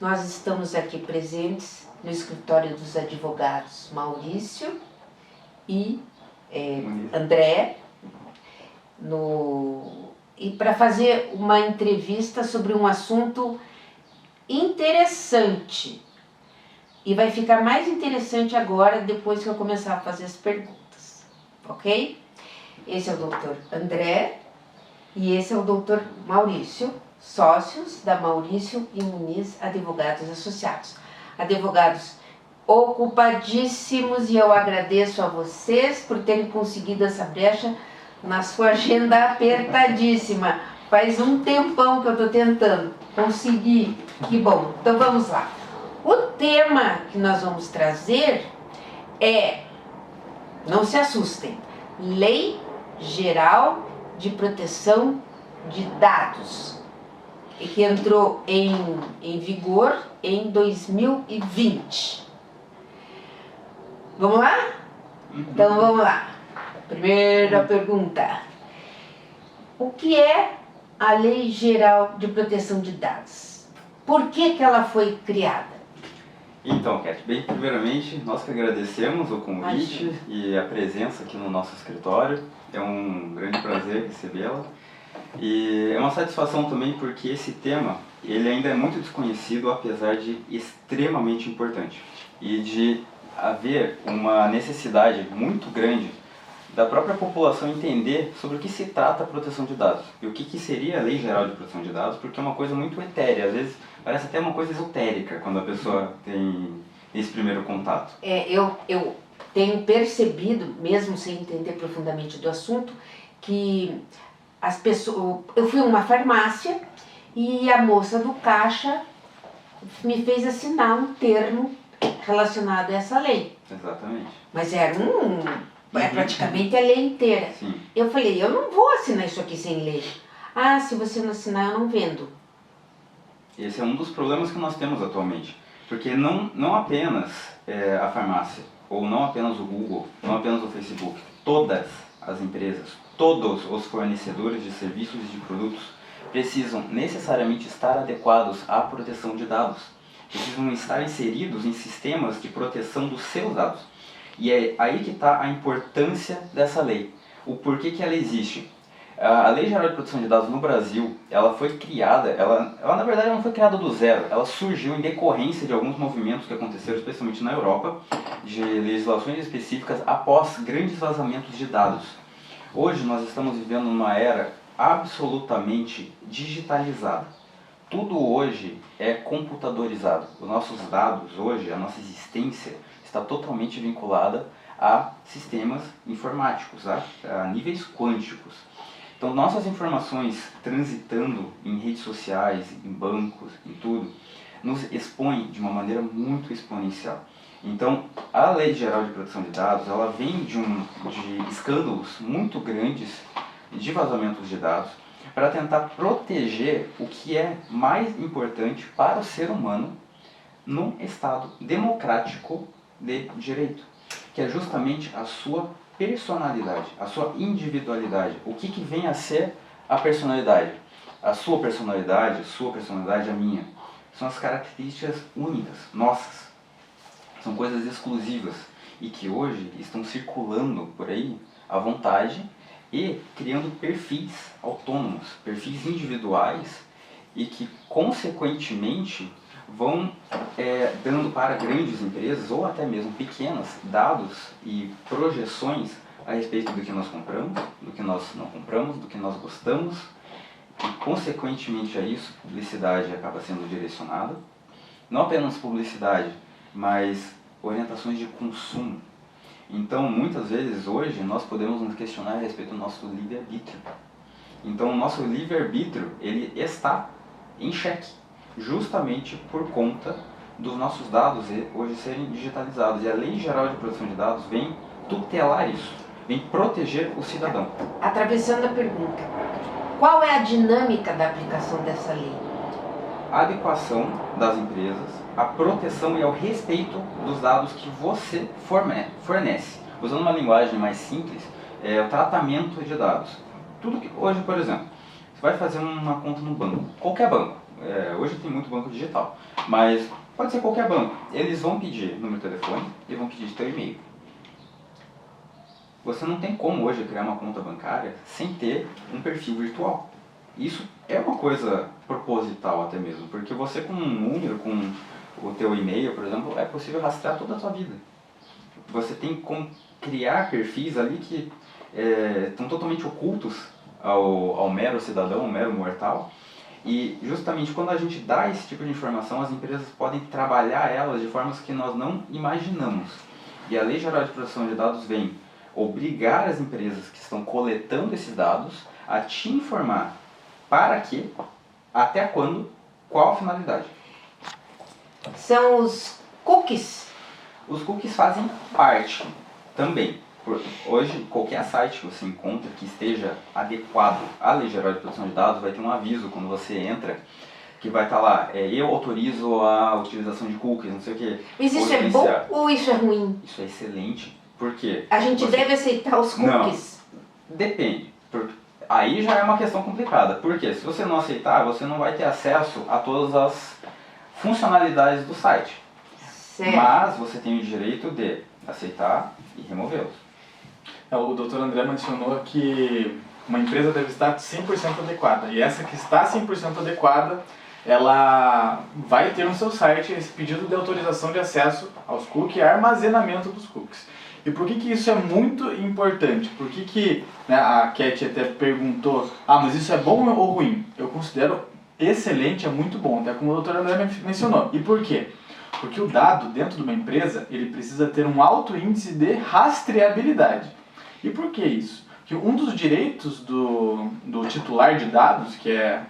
nós estamos aqui presentes no escritório dos advogados Maurício e André, e para fazer uma entrevista sobre um assunto interessante. E vai ficar mais interessante agora, depois que eu começar a fazer as perguntas, ok? Esse é o doutor André e esse é o doutor Maurício, sócios da Maurício e Muniz Advogados Associados. Advogados ocupadíssimos, e eu agradeço a vocês por terem conseguido essa brecha na sua agenda apertadíssima. Faz um tempão que eu estou tentando conseguir, que bom. Então vamos lá. O tema que nós vamos trazer é, não se assustem, Lei Geral de Proteção de Dados, e que entrou em vigor em 2020. Vamos lá? Então vamos lá. Primeira pergunta. O que é a Lei Geral de Proteção de Dados? Por que ela foi criada? Então, Cat, bem, primeiramente, nós que agradecemos o convite e a presença aqui no nosso escritório. É um grande prazer recebê-la. E é uma satisfação também porque esse tema, ele ainda é muito desconhecido, apesar de extremamente importante. E de haver uma necessidade muito grande da própria população entender sobre o que se trata a proteção de dados. E o que seria a Lei Geral de Proteção de Dados, porque é uma coisa muito etérea, às vezes parece até uma coisa esotérica quando a pessoa tem esse primeiro contato. Eu tenho percebido, mesmo sem entender profundamente do assunto, que as pessoas... Eu fui a uma farmácia e a moça do caixa me fez assinar um termo relacionado a essa lei. Exatamente. Mas era praticamente a lei inteira. Sim. Eu falei, eu não vou assinar isso aqui sem ler. Ah, se você não assinar, eu não vendo. Esse é um dos problemas que nós temos atualmente. Porque não apenas a farmácia, ou não apenas o Google, não apenas o Facebook, todas as empresas, todos os fornecedores de serviços e de produtos precisam necessariamente estar adequados à proteção de dados. Precisam estar inseridos em sistemas de proteção dos seus dados. E é aí que está a importância dessa lei. O porquê que ela existe. A Lei Geral de Proteção de Dados no Brasil, ela foi criada, ela na verdade não foi criada do zero, ela surgiu em decorrência de alguns movimentos que aconteceram, especialmente na Europa, de legislações específicas após grandes vazamentos de dados. Hoje nós estamos vivendo uma era absolutamente digitalizada. Tudo hoje é computadorizado. Os nossos dados hoje, a nossa existência, está totalmente vinculada a sistemas informáticos, a níveis quânticos. Então, nossas informações transitando em redes sociais, em bancos, em tudo, nos expõe de uma maneira muito exponencial. Então, a Lei Geral de Proteção de Dados, ela vem de escândalos muito grandes de vazamentos de dados para tentar proteger o que é mais importante para o ser humano num Estado democrático de direito, que é justamente a sua personalidade, a sua individualidade. O que vem a ser a personalidade? A sua personalidade, a minha. São as características únicas, nossas. São coisas exclusivas e que hoje estão circulando por aí à vontade e criando perfis autônomos, perfis individuais e que, consequentemente, vão dando para grandes empresas ou até mesmo pequenas dados e projeções a respeito do que nós compramos, do que nós não compramos, do que nós gostamos e, consequentemente a isso, publicidade acaba sendo direcionada. Não apenas publicidade, mas orientações de consumo. Então, muitas vezes, hoje, nós podemos nos questionar a respeito do nosso livre-arbítrio. Então, o nosso livre-arbítrio, ele está em xeque, justamente por conta dos nossos dados hoje serem digitalizados. E a Lei Geral de Proteção de Dados vem tutelar isso, vem proteger o cidadão. Atravessando a pergunta, qual é a dinâmica da aplicação dessa lei? A adequação das empresas, a proteção e ao respeito dos dados que você fornece. Usando uma linguagem mais simples, o tratamento de dados. Tudo que hoje, por exemplo, você vai fazer uma conta no banco, qualquer banco, hoje tem muito banco digital, mas pode ser qualquer banco. Eles vão pedir número de telefone e vão pedir teu e-mail. Você não tem como hoje criar uma conta bancária sem ter um perfil virtual. Isso é uma coisa proposital até mesmo, porque você com um número, com o teu e-mail, por exemplo, é possível rastrear toda a tua vida. Você tem como criar perfis ali que estão totalmente ocultos ao mero cidadão, ao mero mortal. E justamente quando a gente dá esse tipo de informação, as empresas podem trabalhar elas de formas que nós não imaginamos. E a Lei Geral de Proteção de Dados vem obrigar as empresas que estão coletando esses dados a te informar para quê, até quando, qual a finalidade. São os cookies. Os cookies fazem parte também. Hoje, qualquer site que você encontra que esteja adequado à Lei Geral de Proteção de Dados vai ter um aviso quando você entra, que vai estar lá, eu autorizo a utilização de cookies, não sei o que. Mas isso é bom ou isso é ruim? Isso é excelente. Por quê? A gente deve aceitar os cookies? Não, depende. Aí já é uma questão complicada. Porque se você não aceitar, você não vai ter acesso a todas as funcionalidades do site. Certo. Mas você tem o direito de aceitar e removê-los. O Dr. André mencionou que uma empresa deve estar 100% adequada. E essa que está 100% adequada, ela vai ter no seu site esse pedido de autorização de acesso aos cookies e armazenamento dos cookies. E por que isso é muito importante? Por que né, a Cat até perguntou, mas isso é bom ou ruim? Eu considero excelente, é muito bom, até como o Dr. André mencionou. E por quê? Porque o dado dentro de uma empresa, ele precisa ter um alto índice de rastreabilidade. E por que isso? Que um dos direitos do titular de dados, que é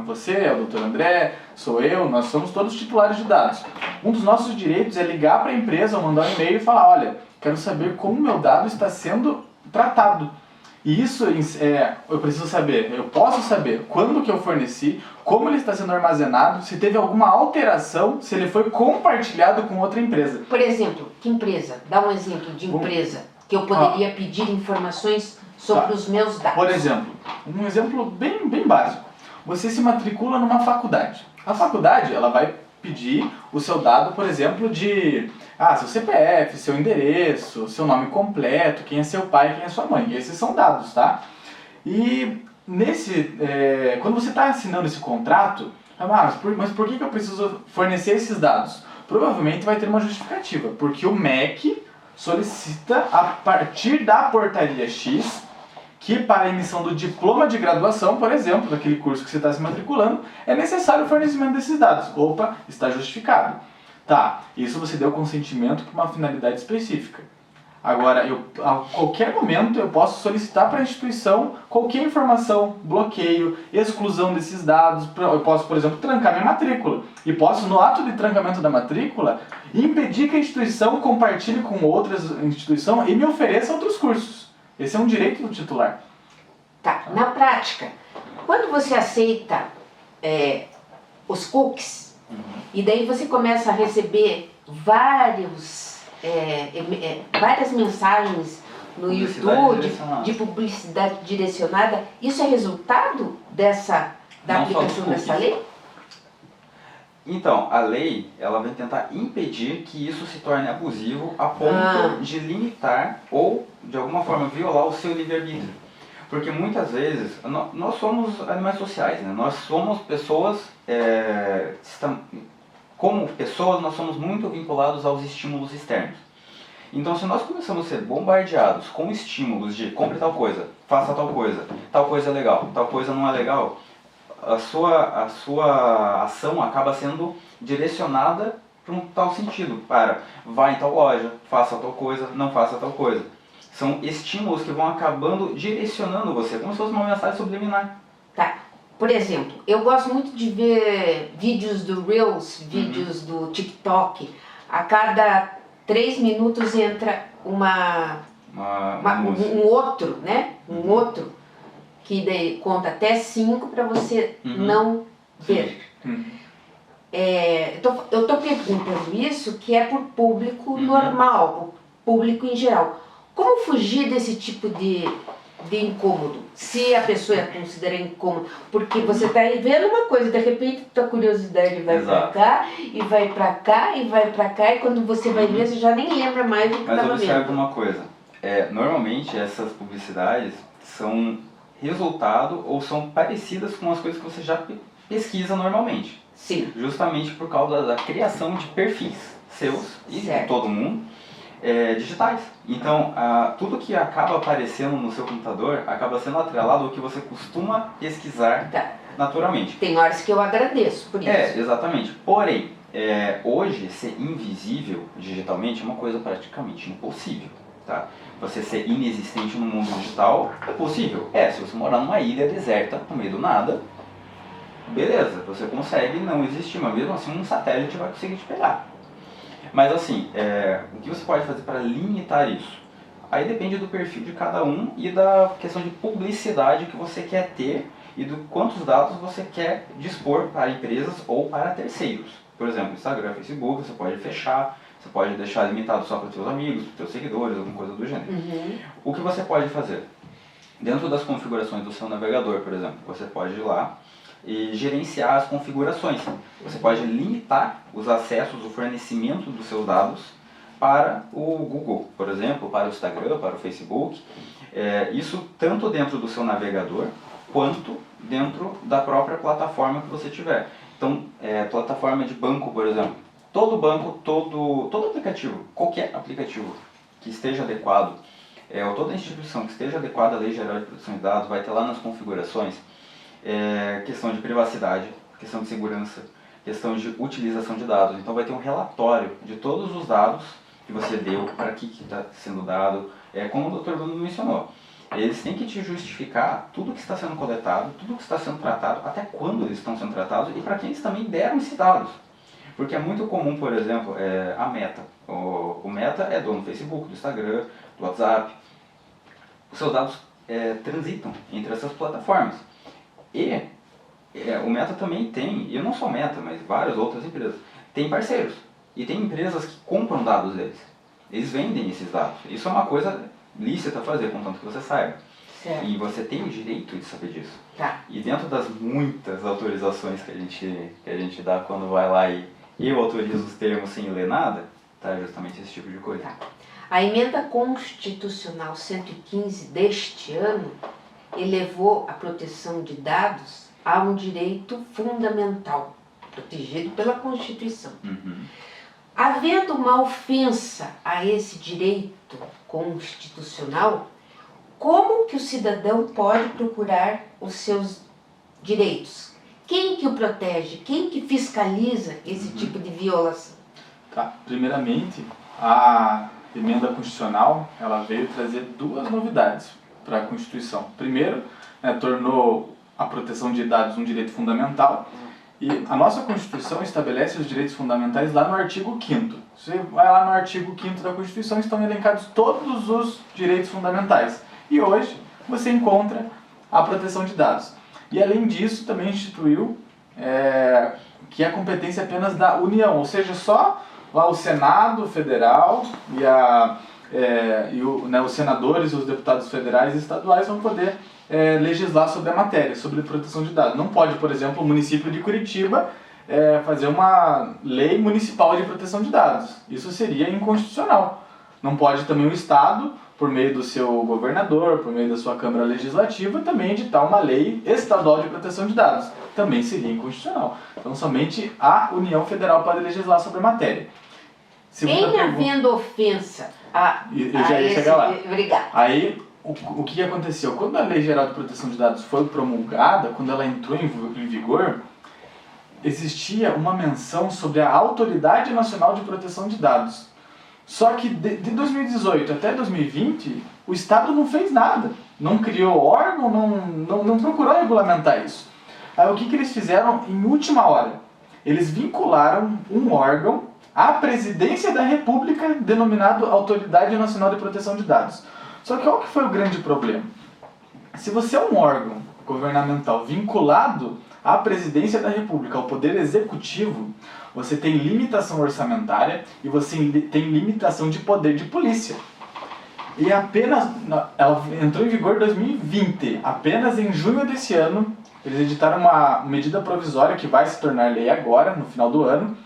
você, é o Dr. André, sou eu, nós somos todos titulares de dados. Um dos nossos direitos é ligar para a empresa ou mandar um e-mail e falar, olha, quero saber como o meu dado está sendo tratado. E isso eu preciso saber, eu posso saber quando que eu forneci, como ele está sendo armazenado, se teve alguma alteração, se ele foi compartilhado com outra empresa. Por exemplo, que empresa? Dá um exemplo de empresa que eu poderia pedir informações sobre os meus dados. Por exemplo, um exemplo bem básico. Você se matricula numa faculdade. A faculdade, ela vai pedir o seu dado, por exemplo, de seu CPF, seu endereço, seu nome completo, quem é seu pai, quem é sua mãe. Esses são dados, tá? E quando você está assinando esse contrato, mas por que eu preciso fornecer esses dados? Provavelmente vai ter uma justificativa, porque o MEC solicita, a partir da portaria X, que para a emissão do diploma de graduação, por exemplo, daquele curso que você está se matriculando, é necessário o fornecimento desses dados. Opa, está justificado. Tá, isso você deu consentimento para uma finalidade específica. Agora, a qualquer momento eu posso solicitar para a instituição qualquer informação, bloqueio, exclusão desses dados. Eu posso, por exemplo, trancar minha matrícula. E posso, no ato de trancamento da matrícula, impedir que a instituição compartilhe com outras instituições e me ofereça outros cursos. Esse é um direito do titular. Tá, na prática, quando você aceita os cookies, e daí você começa a receber várias mensagens no YouTube de publicidade direcionada, isso é resultado da aplicação dessa lei? Então, a lei, ela vai tentar impedir que isso se torne abusivo a ponto de limitar ou, de alguma forma, violar o seu livre-arbítrio. Porque muitas vezes, nós somos animais sociais, né? Nós somos pessoas, como pessoas, nós somos muito vinculados aos estímulos externos. Então, se nós começamos a ser bombardeados com estímulos de compre tal coisa, faça tal coisa é legal, tal coisa não é legal, a sua ação acaba sendo direcionada para um tal sentido, para vá em tal loja, faça tal coisa, não faça tal coisa. São estímulos que vão acabando direcionando você, como se fosse uma mensagem subliminar. Tá. Por exemplo, eu gosto muito de ver vídeos do Reels, vídeos do TikTok. A cada 3 minutos entra um outro, né? Um outro que daí conta até 5 para você não ver. Eu tô perguntando isso que é por público normal, por público em geral. Como fugir desse tipo de de incômodo, se a pessoa considera incômodo, porque você está vendo uma coisa, de repente tua curiosidade vai para Exato. cá, e vai para cá, e vai para cá, e quando você vai ver, você já nem lembra mais do que Mas estava observe vendo. uma coisa, normalmente essas publicidades são resultado ou são parecidas com as coisas que você já pesquisa normalmente. Sim, Justamente por causa da criação de perfis seus e de Certo. todo mundo digitais. Então, tudo que acaba aparecendo no seu computador acaba sendo atrelado ao que você costuma pesquisar tá. naturalmente. Tem horas que eu agradeço por isso. Exatamente. Porém, hoje ser invisível digitalmente é uma coisa praticamente impossível. Tá? Você ser inexistente no mundo digital é possível? Se você morar numa ilha deserta, no meio do nada, beleza, você consegue não existir, mas mesmo assim um satélite vai conseguir te pegar. Mas assim, o que você pode fazer para limitar isso? Aí depende do perfil de cada um e da questão de publicidade que você quer ter e do quantos dados você quer dispor para empresas ou para terceiros. Por exemplo, Instagram, Facebook, você pode fechar, você pode deixar limitado só para os seus amigos, para os seus seguidores, alguma coisa do gênero. Uhum. O que você pode fazer? Dentro das configurações do seu navegador, por exemplo, você pode ir lá e gerenciar as configurações. Você pode limitar os acessos, o fornecimento dos seus dados para o Google, por exemplo, para o Instagram, para o Facebook. Isso tanto dentro do seu navegador, quanto dentro da própria plataforma que você tiver. Então, plataforma de banco, por exemplo. Todo banco, todo aplicativo, qualquer aplicativo que esteja adequado, ou toda instituição que esteja adequada à Lei Geral de Proteção de Dados, vai ter lá nas configurações questão de privacidade, questão de segurança, questão de utilização de dados. Então vai ter um relatório de todos os dados que você deu, para que está sendo dado, como o Dr. Bruno mencionou. Eles têm que te justificar tudo que está sendo coletado, tudo que está sendo tratado, até quando eles estão sendo tratados e para quem eles também deram esses dados. Porque é muito comum, por exemplo, a Meta. O Meta é dono do Facebook, do Instagram, do WhatsApp. Os seus dados transitam entre essas plataformas. E o Meta também tem, e não só o Meta, mas várias outras empresas, tem parceiros. E tem empresas que compram dados deles. Eles vendem esses dados. Isso é uma coisa lícita a fazer, contanto que você saiba. Certo. E você tem o direito de saber disso. Tá. E dentro das muitas autorizações que a gente dá quando vai lá e eu autorizo os termos sem ler nada, tá justamente esse tipo de coisa. Tá. A emenda constitucional 115 deste ano elevou a proteção de dados a um direito fundamental, protegido pela Constituição. Uhum. Havendo uma ofensa a esse direito constitucional, como que o cidadão pode procurar os seus direitos? Quem que o protege? Quem que fiscaliza esse tipo de violação? Tá. Primeiramente, a emenda constitucional ela veio trazer duas novidades para a Constituição. Primeiro, tornou a proteção de dados um direito fundamental. E a nossa Constituição estabelece os direitos fundamentais lá no artigo 5º. Você vai lá no artigo 5º da Constituição, estão elencados todos os direitos fundamentais. E hoje você encontra a proteção de dados. E além disso, também instituiu que a competência é apenas da União, ou seja, só lá o Senado Federal os senadores e os deputados federais e estaduais vão poder legislar sobre a matéria, sobre proteção de dados. Não pode, por exemplo, o município de Curitiba fazer uma lei municipal de proteção de dados. Isso seria inconstitucional. Não pode também o Estado, por meio do seu governador, por meio da sua Câmara Legislativa, também editar uma lei estadual de proteção de dados. Também seria inconstitucional. Então, somente a União Federal pode legislar sobre a matéria. Em havendo ofensa a eu já ia chegar lá. Obrigada. Aí, o que aconteceu? Quando a Lei Geral de Proteção de Dados foi promulgada, quando ela entrou em vigor, existia uma menção sobre a Autoridade Nacional de Proteção de Dados. Só que de 2018 até 2020, o Estado não fez nada. Não criou órgão, não procurou regulamentar isso. Aí o que eles fizeram em última hora? Eles vincularam um órgão à Presidência da República, denominado Autoridade Nacional de Proteção de Dados. Só que qual que foi o grande problema? Se você é um órgão governamental vinculado à Presidência da República, ao Poder Executivo, você tem limitação orçamentária e você tem limitação de poder de polícia. E apenas, ela entrou em vigor em 2020, apenas em junho desse ano, eles editaram uma medida provisória que vai se tornar lei agora, no final do ano,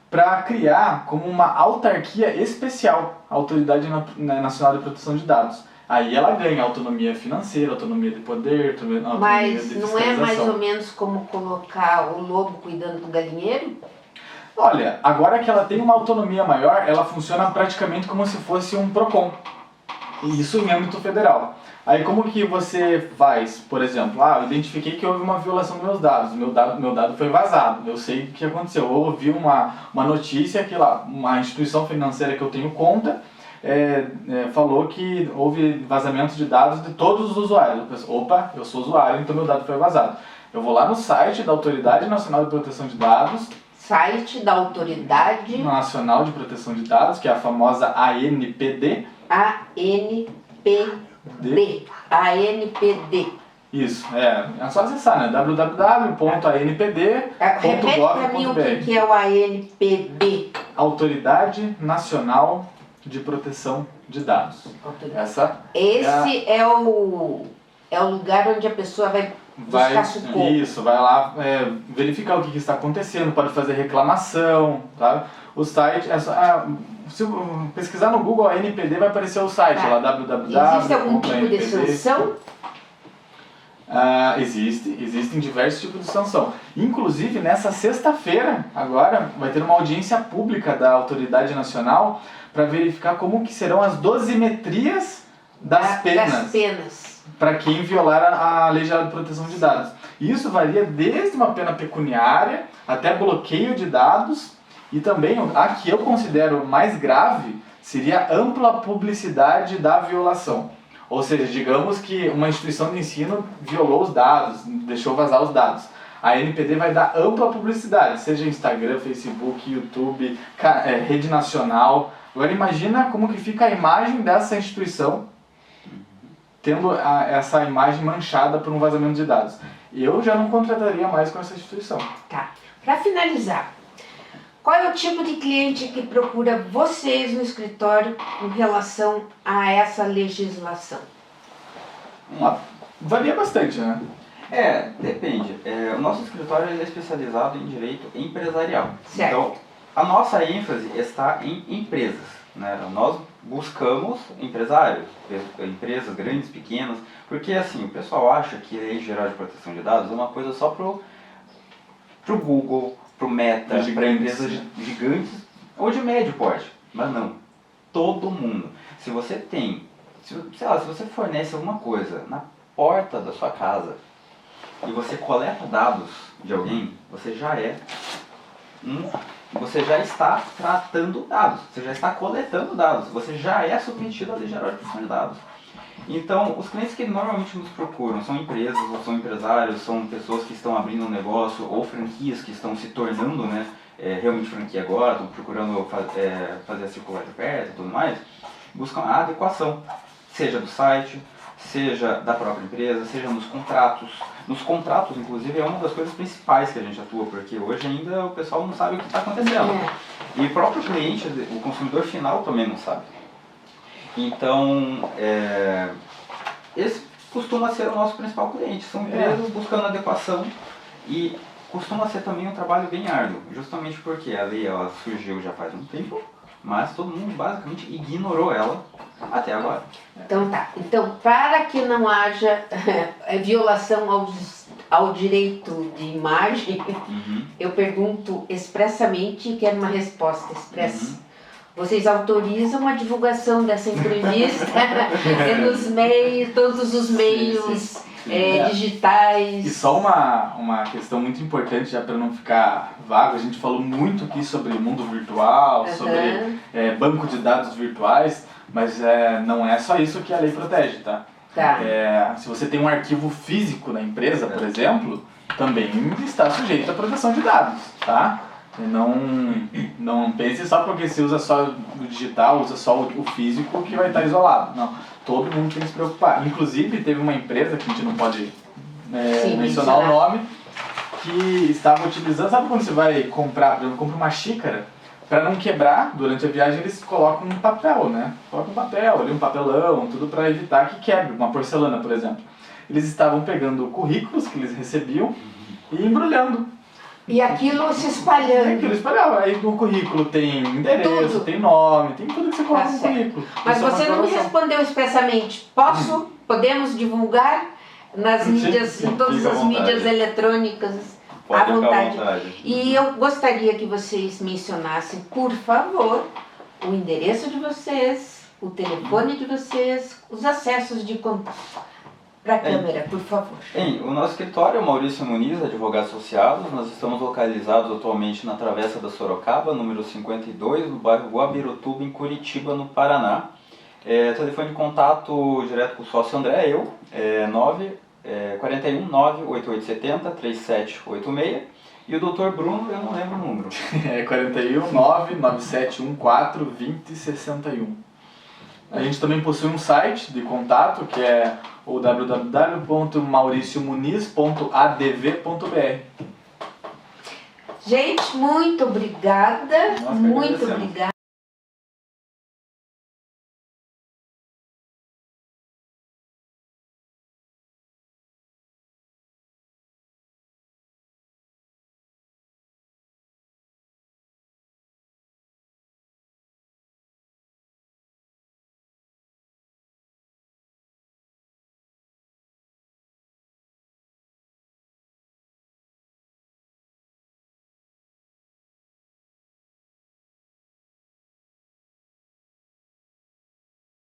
para criar como uma autarquia especial a Autoridade Nacional de Proteção de Dados. Aí ela ganha autonomia financeira, autonomia de poder, autonomia Mas de não é mais fiscalização. ou menos como colocar o lobo cuidando do galinheiro? Olha, agora que ela tem uma autonomia maior, ela funciona praticamente como se fosse um PROCON. E isso em âmbito federal. Aí como que você faz, por exemplo, eu identifiquei que houve uma violação dos meus dados, meu dado foi vazado, eu sei o que aconteceu, eu ouvi uma notícia que lá, uma instituição financeira que eu tenho conta, falou que houve vazamento de dados de todos os usuários. Eu penso, opa, eu sou usuário, então meu dado foi vazado. Eu vou lá no site da Autoridade Nacional de Proteção de Dados, Site da Autoridade Nacional de Proteção de Dados, que é a famosa ANPD. ANPD. Isso, é só acessar, né? www.anpd.gov.br. Repete para mim o que é o ANPD. Autoridade Nacional de Proteção de Dados. Esse é o lugar onde a pessoa vai buscar socorro. Isso, vai lá verificar o que está acontecendo, pode fazer reclamação, tá? O site, se pesquisar no Google ANPD vai aparecer o site lá, www. Existe algum tipo de sanção? Existem diversos tipos de sanção. Inclusive, nessa sexta-feira, agora, vai ter uma audiência pública da Autoridade Nacional para verificar como que serão as dosimetrias das penas para quem violar a Lei Geral de Proteção de Dados. Isso varia desde uma pena pecuniária até bloqueio de dados, e também a que eu considero mais grave seria ampla publicidade da violação. Ou seja, digamos que uma instituição de ensino violou os dados, deixou vazar os dados. A ANPD vai dar ampla publicidade, seja Instagram, Facebook, YouTube, rede nacional. Agora imagina como que fica a imagem dessa instituição tendo essa imagem manchada por um vazamento de dados. Eu já não contrataria mais com essa instituição. Tá. Para finalizar, qual é o tipo de cliente que procura vocês no escritório em relação a essa legislação? Varia bastante, né? Depende. O nosso escritório ele é especializado em direito empresarial. Certo. Então, a nossa ênfase está em empresas, né? Nós buscamos empresários, empresas grandes, pequenas, porque assim, o pessoal acha que a Lei Geral de Proteção de Dados é uma coisa só pro Google, pro Meta, para empresas gigantes ou de médio porte, mas não, todo mundo. Se você tem, se você fornece alguma coisa na porta da sua casa e você coleta dados de alguém, você já está tratando dados, você já está coletando dados, você já é submetido à Lei Geral de Proteção de Dados. Então, os clientes que normalmente nos procuram são empresas, ou são empresários, são pessoas que estão abrindo um negócio, ou franquias que estão se tornando, né, realmente franquia agora, estão procurando fazer a circular de perto e tudo mais, buscam a adequação, seja do site, seja da própria empresa, seja nos contratos. Nos contratos, inclusive, é uma das coisas principais que a gente atua, porque hoje ainda o pessoal não sabe o que está acontecendo. E o próprio cliente, o consumidor final também não sabe. Então, esse costuma ser o nosso principal cliente. São empresas buscando adequação e costuma ser também um trabalho bem árduo, justamente porque a lei ela surgiu já faz um tempo, mas todo mundo basicamente ignorou ela até agora. Então tá. Então, para que não haja violação ao direito de imagem, eu pergunto expressamente e quero uma resposta expressa. Vocês autorizam a divulgação dessa entrevista nos meios, todos os meios digitais? E só uma questão muito importante, já para não ficar vago, a gente falou muito aqui sobre mundo virtual, sobre banco de dados virtuais, mas não é só isso que a lei protege, tá? Se você tem um arquivo físico na empresa, por exemplo, também está sujeito à proteção de dados, tá? Não pense só porque você usa só o digital, usa só o físico que vai estar isolado. Não, todo mundo tem que se preocupar. Inclusive, teve uma empresa, que a gente não pode mencionar o nome, que estava utilizando... Sabe quando você vai comprar, por exemplo, compra uma xícara, Para não quebrar, durante a viagem eles colocam um papel, né? Colocam um papel, ali um papelão, tudo para evitar que quebre, uma porcelana, por exemplo. Eles estavam pegando currículos que eles recebiam e embrulhando. E aquilo se É espalhando. aquilo espalhava. Aí no currículo tem endereço, Tudo. tem nome, tem tudo que você coloca Tá no certo. currículo. Mas Isso é uma você não me aprovação. respondeu expressamente. Podemos divulgar nas Sim, mídias, sim, em todas fica à as vontade. mídias eletrônicas, Pode à ficar à vontade. vontade. E eu gostaria que vocês mencionassem, por favor, o endereço de vocês, o telefone de vocês, os acessos de contato. Para a câmera, por favor. Bem, o nosso escritório é o Maurício Muniz, Advogados Associados. Nós estamos localizados atualmente na Travessa da Sorocaba, número 52, no bairro Guabirutuba, em Curitiba, no Paraná. Telefone de contato direto com o sócio André, eu, 41 98870 3786. E o Dr. Bruno, eu não lembro o número. É 41 99714 2061. A gente também possui um site de contato que é o www.mauriciomuniz.adv.br. Gente, muito obrigada. Nós que Muito agradecemos. obrigada.